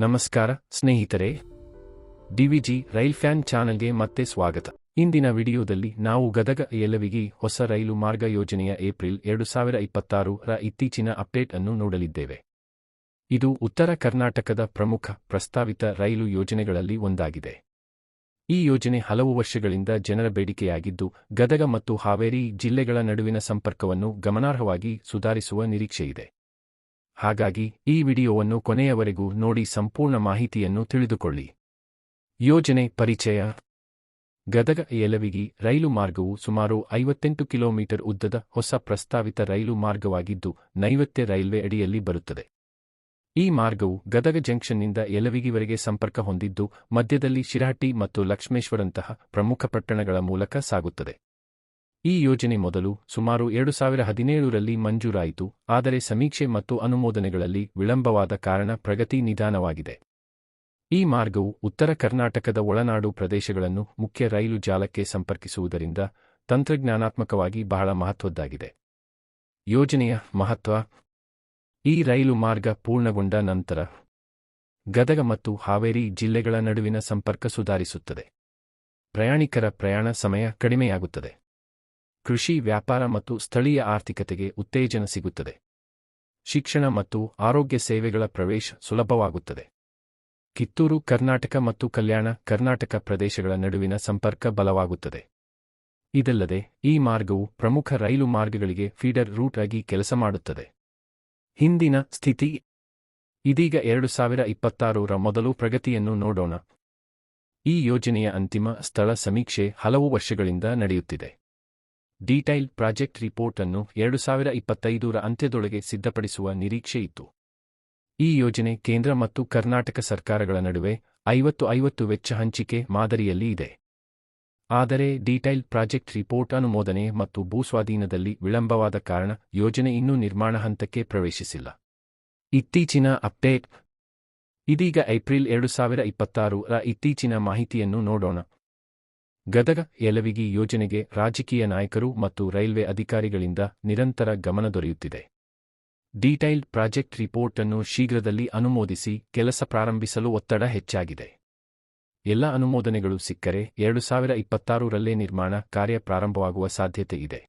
ನಮಸ್ಕಾರ ಸ್ನೇಹಿತರೆ, DVG rail fan ಚಾನೆಲ್ಗೆ ಮತ್ತೆ ಸ್ವಾಗತ. ಇಂದಿನ ವಿಡಿಯೋದಲ್ಲಿ ನಾವು ಗದಗ ಯಲವಿಗಿ ಹೊಸ ರೈಲು ಮಾರ್ಗ ಯೋಜನೆಯ ಏಪ್ರಿಲ್ 2026ರ ಇತ್ತೀಚಿನ ಅಪ್ಡೇಟ್ ಅನ್ನು ನೋಡಲಿದ್ದೇವೆ. ಇದು ಉತ್ತರ ಕರ್ನಾಟಕದ ಪ್ರಮುಖ ಪ್ರಸ್ತಾವಿತ ರೈಲು ಯೋಜನೆಗಳಲ್ಲಿ ಒಂದಾಗಿದೆ. ಈ ಯೋಜನೆ ಹಲವು ವರ್ಷಗಳಿಂದ ಜನರ ಬೇಡಿಕೆಯಾಗಿದ್ದು, ಗದಗ ಮತ್ತು ಹಾವೇರಿ ಜಿಲ್ಲೆಗಳ ನಡುವಿನ ಸಂಪರ್ಕವನ್ನು ಗಮನಾರ್ಹವಾಗಿ ಸುಧಾರಿಸುವ ನಿರೀಕ್ಷೆಯಿದೆ. ಹಾಗಾಗಿ ಈ ವಿಡಿಯೋವನ್ನು ಕೊನೆಯವರೆಗೂ ನೋಡಿ ಸಂಪೂರ್ಣ ಮಾಹಿತಿಯನ್ನು ತಿಳಿದುಕೊಳ್ಳಿ. ಯೋಜನೆ ಪರಿಚಯ. ಗದಗ ಯಲವಿಗಿ ರೈಲು ಮಾರ್ಗವು ಸುಮಾರು 58 ಕಿಲೋಮೀಟರ್ ಉದ್ದದ ಹೊಸ ಪ್ರಸ್ತಾವಿತ ರೈಲು ಮಾರ್ಗವಾಗಿದ್ದು, ನೈಋತ್ಯ ರೈಲ್ವೆ ಅಡಿಯಲ್ಲಿ ಬರುತ್ತದೆ. ಈ ಮಾರ್ಗವು ಗದಗ ಜಂಕ್ಷನ್ನಿಂದ ಯಲವಿಗಿವರೆಗೆ ಸಂಪರ್ಕ ಹೊಂದಿದ್ದು, ಮಧ್ಯದಲ್ಲಿ ಶಿರಹಟ್ಟಿ ಮತ್ತು ಲಕ್ಷ್ಮೇಶ್ವರಂತಹ ಪ್ರಮುಖ ಪಟ್ಟಣಗಳ ಮೂಲಕ ಸಾಗುತ್ತದೆ. ಈ ಯೋಜನೆ ಮೊದಲು ಸುಮಾರು 2017ರಲ್ಲಿ ಮಂಜೂರಾಯಿತು, ಆದರೆ ಸಮೀಕ್ಷೆ ಮತ್ತು ಅನುಮೋದನೆಗಳಲ್ಲಿ ವಿಳಂಬವಾದ ಕಾರಣ ಪ್ರಗತಿ ನಿಧಾನವಾಗಿದೆ. ಈ ಮಾರ್ಗವು ಉತ್ತರ ಕರ್ನಾಟಕದ ಒಳನಾಡು ಪ್ರದೇಶಗಳನ್ನು ಮುಖ್ಯ ರೈಲು ಜಾಲಕ್ಕೆ ಸಂಪರ್ಕಿಸುವುದರಿಂದ ತಂತ್ರಜ್ಞಾನಾತ್ಮಕವಾಗಿ ಬಹಳ ಮಹತ್ವದ್ದಾಗಿದೆ. ಯೋಜನೆಯ ಮಹತ್ವ. ಈ ರೈಲು ಮಾರ್ಗ ಪೂರ್ಣಗೊಂಡ ನಂತರ ಗದಗ ಮತ್ತು ಹಾವೇರಿ ಜಿಲ್ಲೆಗಳ ನಡುವಿನ ಸಂಪರ್ಕ ಸುಧಾರಿಸುತ್ತದೆ. ಪ್ರಯಾಣಿಕರ ಪ್ರಯಾಣ ಸಮಯ ಕಡಿಮೆಯಾಗುತ್ತದೆ. ಕೃಷಿ, ವ್ಯಾಪಾರ ಮತ್ತು ಸ್ಥಳೀಯ ಆರ್ಥಿಕತೆಗೆ ಉತ್ತೇಜನ ಸಿಗುತ್ತದೆ. ಶಿಕ್ಷಣ ಮತ್ತು ಆರೋಗ್ಯ ಸೇವೆಗಳ ಪ್ರವೇಶ ಸುಲಭವಾಗುತ್ತದೆ. ಕಿತ್ತೂರು ಕರ್ನಾಟಕ ಮತ್ತು ಕಲ್ಯಾಣ ಕರ್ನಾಟಕ ಪ್ರದೇಶಗಳ ನಡುವಿನ ಸಂಪರ್ಕ ಬಲವಾಗುತ್ತದೆ. ಇದಲ್ಲದೆ ಈ ಮಾರ್ಗವು ಪ್ರಮುಖ ರೈಲು ಮಾರ್ಗಗಳಿಗೆ ಫೀಡರ್ ರೂಟ್ ಆಗಿ ಕೆಲಸ ಮಾಡುತ್ತದೆ. ಹಿಂದಿನ ಸ್ಥಿತಿ. ಇದೀಗ 2026ರ ಮೊದಲು ಪ್ರಗತಿಯನ್ನು ನೋಡೋಣ. ಈ ಯೋಜನೆಯ ಅಂತಿಮ ಸ್ಥಳ ಸಮೀಕ್ಷೆ ಹಲವು ವರ್ಷಗಳಿಂದ ನಡೆಯುತ್ತಿದೆ. ಡೀಟೈಲ್ ಪ್ರಾಜೆಕ್ಟ್ ರಿಪೋರ್ಟ್ ಅನ್ನು 2025ರ ಅಂತ್ಯದೊಳಗೆ ಸಿದ್ಧಪಡಿಸುವ ನಿರೀಕ್ಷೆ ಇತ್ತು. ಈ ಯೋಜನೆ ಕೇಂದ್ರ ಮತ್ತು ಕರ್ನಾಟಕ ಸರ್ಕಾರಗಳ ನಡುವೆ 50-50 ವೆಚ್ಚ ಹಂಚಿಕೆ ಮಾದರಿಯಲ್ಲಿ ಇದೆ. ಆದರೆ ಡೀಟೈಲ್ ಪ್ರಾಜೆಕ್ಟ್ ರಿಪೋರ್ಟ್ ಅನುಮೋದನೆ ಮತ್ತು ಭೂಸ್ವಾಧೀನದಲ್ಲಿ ವಿಳಂಬವಾದ ಕಾರಣ ಯೋಜನೆ ಇನ್ನೂ ನಿರ್ಮಾಣ ಹಂತಕ್ಕೆ ಪ್ರವೇಶಿಸಿಲ್ಲ. ಇತ್ತೀಚಿನ ಅಪ್ಡೇಟ್. ಇದೀಗ ಏಪ್ರಿಲ್ 2026ರ ಇತ್ತೀಚಿನ ಮಾಹಿತಿಯನ್ನು ನೋಡೋಣ. ಗದಗ ಯಲವಿಗಿ ಯೋಜನೆಗೆ ರಾಜಕೀಯ ನಾಯಕರು ಮತ್ತು ರೈಲ್ವೆ ಅಧಿಕಾರಿಗಳಿಂದ ನಿರಂತರ ಗಮನ ದೊರೆಯುತ್ತಿದೆ. ಡೀಟೈಲ್ಡ್ ಪ್ರಾಜೆಕ್ಟ್ ರಿಪೋರ್ಟ್ ಅನ್ನು ಶೀಘ್ರದಲ್ಲಿ ಅನುಮೋದಿಸಿ ಕೆಲಸ ಪ್ರಾರಂಭಿಸಲು ಒತ್ತಡ ಹೆಚ್ಚಾಗಿದೆ. ಎಲ್ಲ ಅನುಮೋದನೆಗಳು ಸಿಕ್ಕರೆ 2026ರಲ್ಲೇ ನಿರ್ಮಾಣ ಕಾರ್ಯ ಪ್ರಾರಂಭವಾಗುವ ಸಾಧ್ಯತೆ ಇದೆ.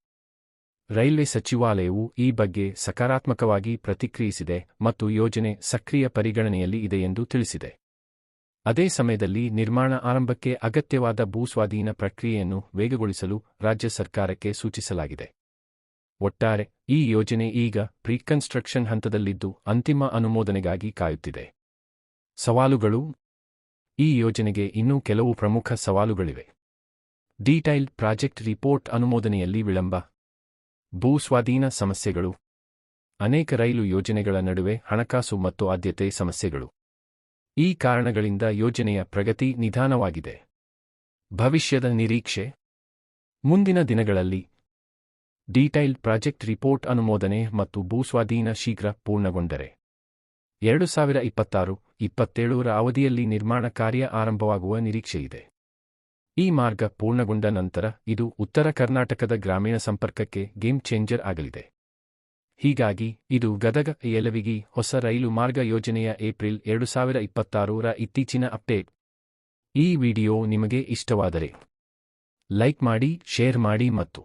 ರೈಲ್ವೆ ಸಚಿವಾಲಯವು ಈ ಬಗ್ಗೆ ಸಕಾರಾತ್ಮಕವಾಗಿ ಪ್ರತಿಕ್ರಿಯಿಸಿದೆ ಮತ್ತು ಯೋಜನೆ ಸಕ್ರಿಯ ಪರಿಗಣನೆಯಲ್ಲಿ ಇದೆ ಎಂದು ತಿಳಿಸಿದೆ. ಅದೇ ಸಮಯದಲ್ಲಿ ನಿರ್ಮಾಣ ಆರಂಭಕ್ಕೆ ಅಗತ್ಯವಾದ ಭೂಸ್ವಾಧೀನ ಪ್ರಕ್ರಿಯೆಯನ್ನು ವೇಗಗೊಳಿಸಲು ರಾಜ್ಯ ಸರ್ಕಾರಕ್ಕೆ ಸೂಚಿಸಲಾಗಿದೆ. ಒಟ್ಟಾರೆ ಈ ಯೋಜನೆ ಈಗ ಪ್ರೀಕನ್ಸ್ಟ್ರಕ್ಷನ್ ಹಂತದಲ್ಲಿದ್ದು ಅಂತಿಮ ಅನುಮೋದನೆಗಾಗಿ ಕಾಯುತ್ತಿದೆ. ಸವಾಲುಗಳು. ಈ ಯೋಜನೆಗೆ ಇನ್ನೂ ಕೆಲವು ಪ್ರಮುಖ ಸವಾಲುಗಳಿವೆ. ಡೀಟೈಲ್ಡ್ ಪ್ರಾಜೆಕ್ಟ್ ರಿಪೋರ್ಟ್ ಅನುಮೋದನೆಯಲ್ಲಿ ವಿಳಂಬ. ಭೂಸ್ವಾಧೀನ ಸಮಸ್ಯೆಗಳು. ಅನೇಕ ರೈಲು ಯೋಜನೆಗಳ ನಡುವೆ ಹಣಕಾಸು ಮತ್ತು ಆದ್ಯತೆ ಸಮಸ್ಯೆಗಳು. ಈ ಕಾರಣಗಳಿಂದ ಯೋಜನೆಯ ಪ್ರಗತಿ ನಿಧಾನವಾಗಿದೆ. ಭವಿಷ್ಯದ ನಿರೀಕ್ಷೆ. ಮುಂದಿನ ದಿನಗಳಲ್ಲಿ ಡೀಟೈಲ್ಡ್ ಪ್ರಾಜೆಕ್ಟ್ ರಿಪೋರ್ಟ್ ಅನುಮೋದನೆ ಮತ್ತು ಭೂಸ್ವಾಧೀನ ಶೀಘ್ರ ಪೂರ್ಣಗೊಂಡರೆ 2026-27ರ ಅವಧಿಯಲ್ಲಿ ನಿರ್ಮಾಣ ಕಾರ್ಯ ಆರಂಭವಾಗುವ ನಿರೀಕ್ಷೆಯಿದೆ. ಈ ಮಾರ್ಗ ಪೂರ್ಣಗೊಂಡ ನಂತರ ಇದು ಉತ್ತರ ಕರ್ನಾಟಕದ ಗ್ರಾಮೀಣ ಸಂಪರ್ಕಕ್ಕೆ ಗೇಮ್ ಚೇಂಜರ್ ಆಗಲಿದೆ. ಹೀಗಾಗಿ ಇದು ಗದಗ ಯಲವಿಗಿ ಹೊಸ ರೈಲು ಮಾರ್ಗ ಯೋಜನೆಯ ಏಪ್ರಿಲ್ 2026ರ ಇತ್ತೀಚಿನ ಅಪ್ಡೇಟ್. ಈ ವಿಡಿಯೋ ನಿಮಗೆ ಇಷ್ಟವಾದರೆ ಲೈಕ್ ಮಾಡಿ, ಶೇರ್ ಮಾಡಿ ಮತ್ತು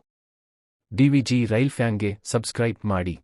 ಡಿವಿಜಿ ರೈಲ್ ಫ್ಯಾನ್ಗೆ ಸಬ್ಸ್ಕ್ರೈಬ್ ಮಾಡಿ.